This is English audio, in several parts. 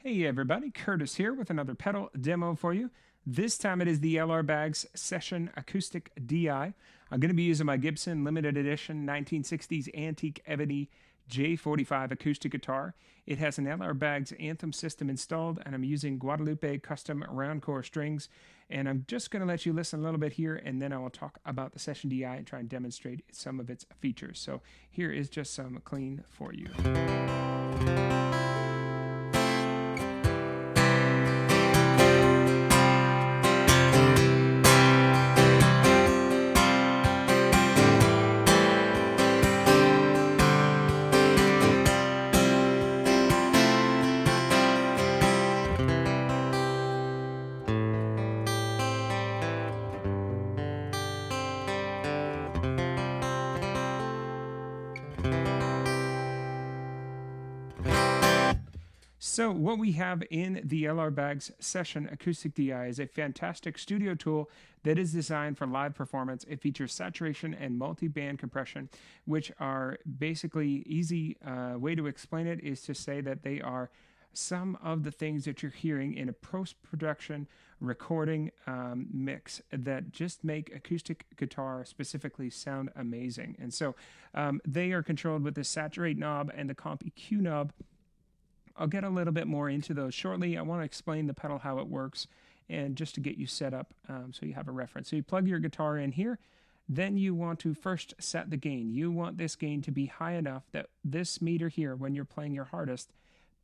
Hey everybody, Curtis here with another pedal demo for you. This time it is the LR Baggs Session Acoustic DI. I'm going to be using my Gibson limited edition 1960s antique ebony J45 acoustic guitar. It has an LR Baggs Anthem system installed, and I'm using Guadalupe custom round core strings. And I'm just going to let you listen a little bit here, and then I will talk about the Session DI and try and demonstrate some of its features. So here is just some clean for you. So what we have in the LR Baggs Session Acoustic DI is a fantastic studio tool that is designed for live performance. It features saturation and multi-band compression, which are basically easy way to explain it is to say that they are some of the things that you're hearing in a post-production recording mix that just make acoustic guitar specifically sound amazing. And so they are controlled with the saturate knob and the comp EQ knob. I'll get a little bit more into those shortly. I want to explain the pedal, how it works, and just to get you set up so you have a reference. So you plug your guitar in here. Then you want to first set the gain. You want this gain to be high enough that this meter here, when you're playing your hardest,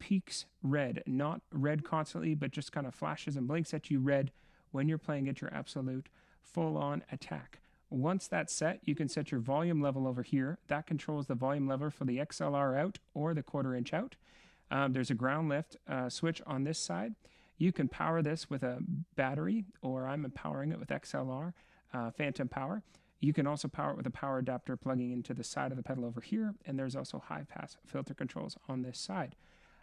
peaks red. Not red constantly, but just kind of flashes and blinks at you red when you're playing at your absolute full-on attack. Once that's set, you can set your volume level over here. That controls the volume level for the XLR out or the 1/4 inch out. There's a ground lift switch on this side. You can power this with a battery, or I'm powering it with XLR, phantom power. You can also power it with a power adapter plugging into the side of the pedal over here, and there's also high-pass filter controls on this side.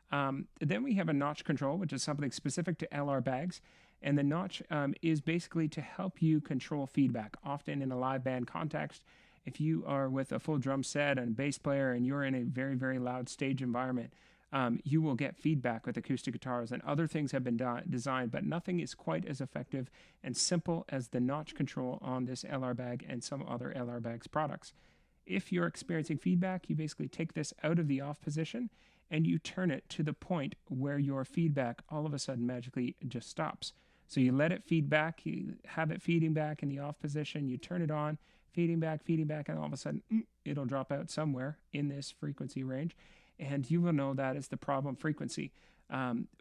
Then we have a notch control, which is something specific to LR Baggs, and the notch is basically to help you control feedback. Often in a live band context, if you are with a full drum set and bass player and you're in a very, very loud stage environment, you will get feedback with acoustic guitars, and other things have been designed, but nothing is quite as effective and simple as the notch control on this LR Bagg and some other LR Baggs products. If you're experiencing feedback, you basically take this out of the off position and you turn it to the point where your feedback all of a sudden magically just stops. So you let it feed back, you have it feeding back in the off position, you turn it on, feeding back, and all of a sudden it'll drop out somewhere in this frequency range. And you will know that is the problem frequency.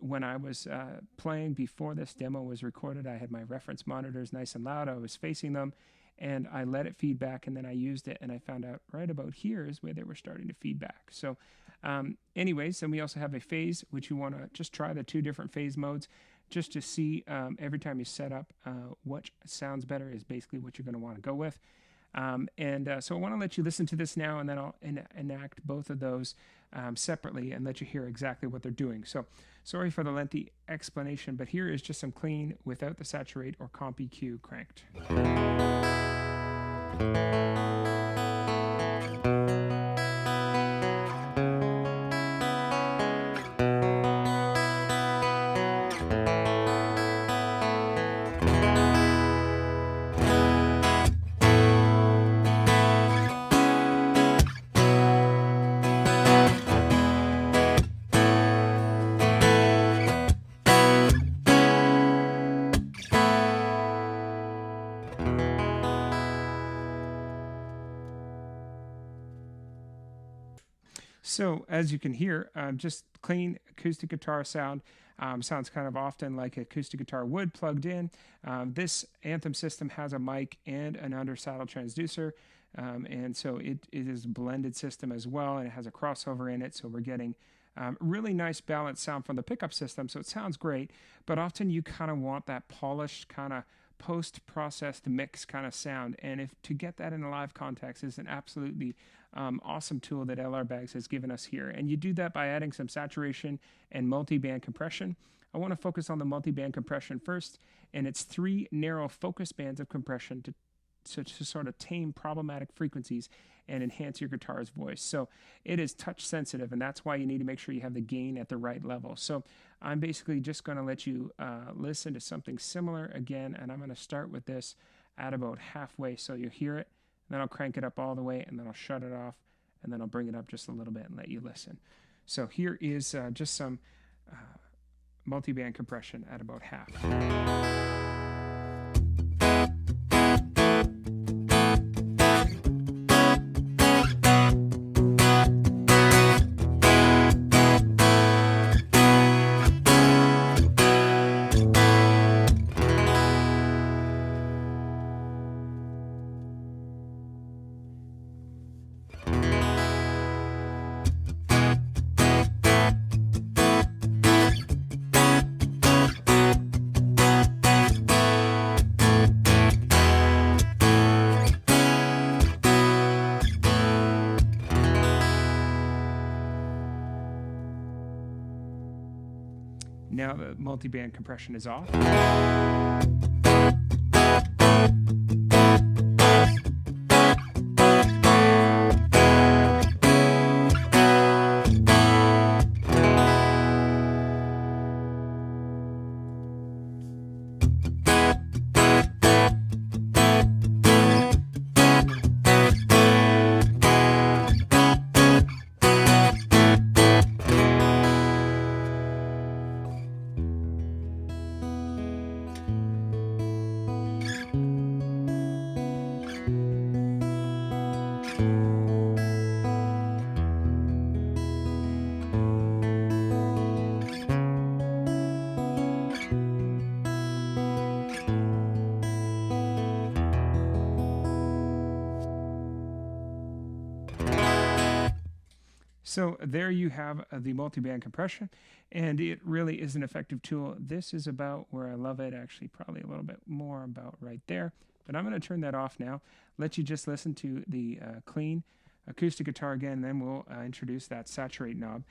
When I was playing before this demo was recorded, I had my reference monitors nice and loud. I was facing them, and I let it feed back, and then I used it, and I found out right about here is where they were starting to feed back. So anyways, then we also have a phase, which you want to just try the 2 different phase modes just to see every time you set up what sounds better is basically what you're going to want to go with. So I want to let you listen to this now, and then I'll enact both of those separately and let you hear exactly what they're doing. So sorry for the lengthy explanation, but here is just some clean without the saturate or comp EQ cranked. So as you can hear, just clean acoustic guitar sound. Sounds kind of often like acoustic guitar would plugged in. This Anthem system has a mic and an under saddle transducer, and so it is a blended system as well, and it has a crossover in it, so we're getting really nice balanced sound from the pickup system, so it sounds great, but often you kind of want that polished kind of post-processed mix kind of sound, and if to get that in a live context is an absolutely awesome tool that LR Baggs has given us here. And you do that by adding some saturation and multi-band compression. I want to focus on the multi-band compression first, and it's 3 narrow focus bands of compression to to sort of tame problematic frequencies and enhance your guitar's voice. So it is touch sensitive, and that's why you need to make sure you have the gain at the right level. So I'm basically just going to let you listen to something similar again, and I'm going to start with this at about halfway so you hear it. Then I'll crank it up all the way, and then I'll shut it off, and then I'll bring it up just a little bit and let you listen. So here is just some multiband compression at about half. Now the multiband compression is off. So there you have the multiband compression, and it really is an effective tool. This is about where I love it, actually probably a little bit more about right there. But I'm going to turn that off now, let you just listen to the clean acoustic guitar again, and then we'll introduce that saturate knob.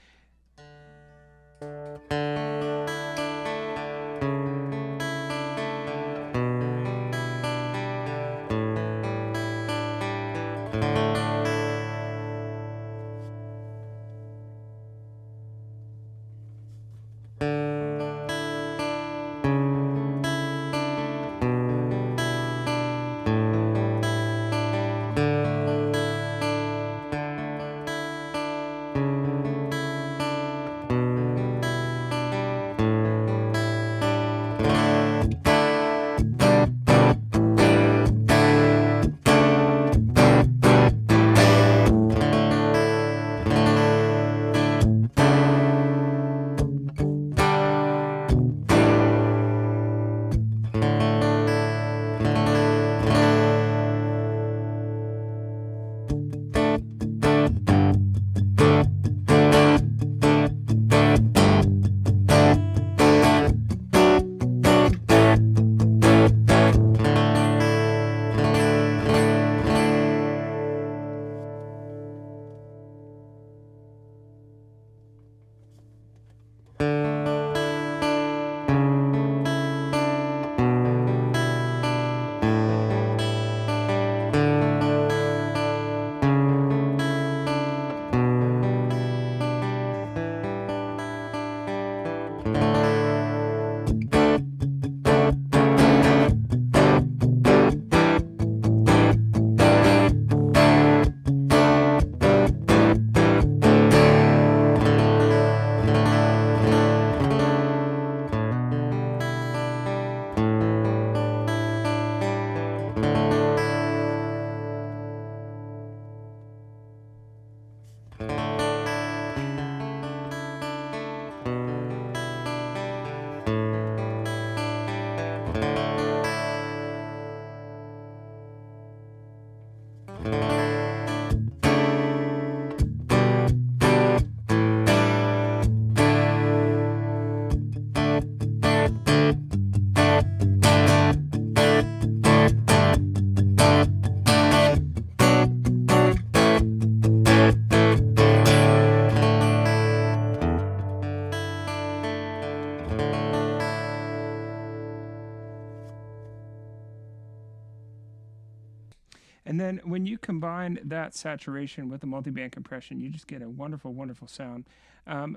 when you combine that saturation with the multiband compression, you just get a wonderful, wonderful sound.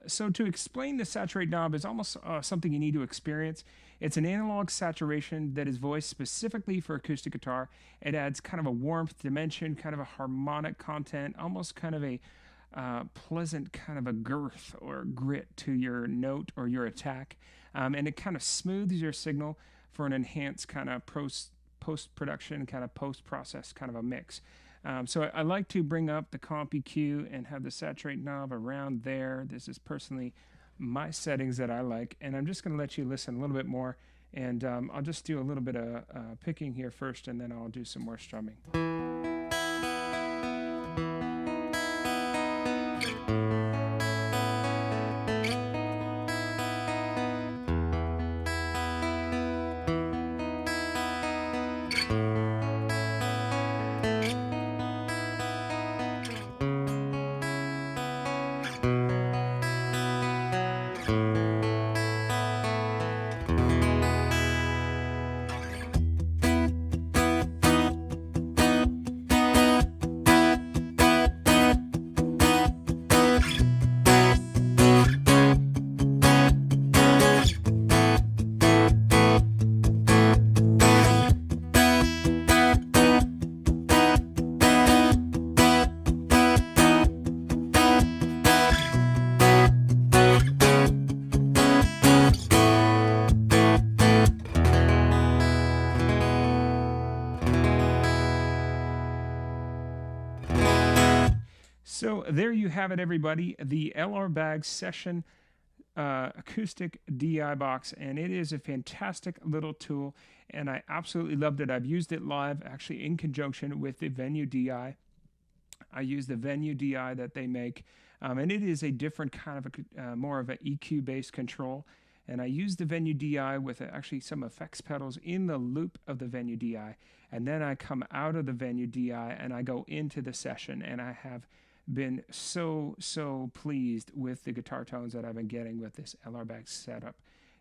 So to explain the saturate knob is almost something you need to experience. It's an analog saturation that is voiced specifically for acoustic guitar. It adds kind of a warmth dimension, kind of a harmonic content, almost kind of a pleasant kind of a girth or grit to your note or your attack. And it kind of smooths your signal for an enhanced kind of post-production, kind of post-process kind of a mix. So I like to bring up the comp EQ and have the saturate knob around there. This is personally my settings that I like, and I'm just going to let you listen a little bit more, and I'll just do a little bit of picking here first, and then I'll do some more strumming. So there you have it, everybody. The LR Baggs Session Acoustic DI box, and it is a fantastic little tool, and I absolutely loved it. I've used it live, actually in conjunction with the Venue DI. I use the Venue DI that they make, and it is a different kind of more of an EQ-based control. And I use the Venue DI with actually some effects pedals in the loop of the Venue DI, and then I come out of the Venue DI and I go into the session, and I have been so pleased with the guitar tones that I've been getting with this LR Baggs setup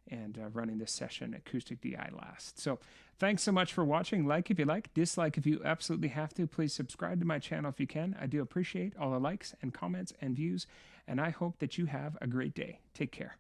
and running this Session Acoustic DI last. So thanks so much for watching. Like if you like, dislike if you absolutely have to. Please subscribe to my channel if you can. I do appreciate all the likes and comments and views, and I hope that you have a great day. Take care.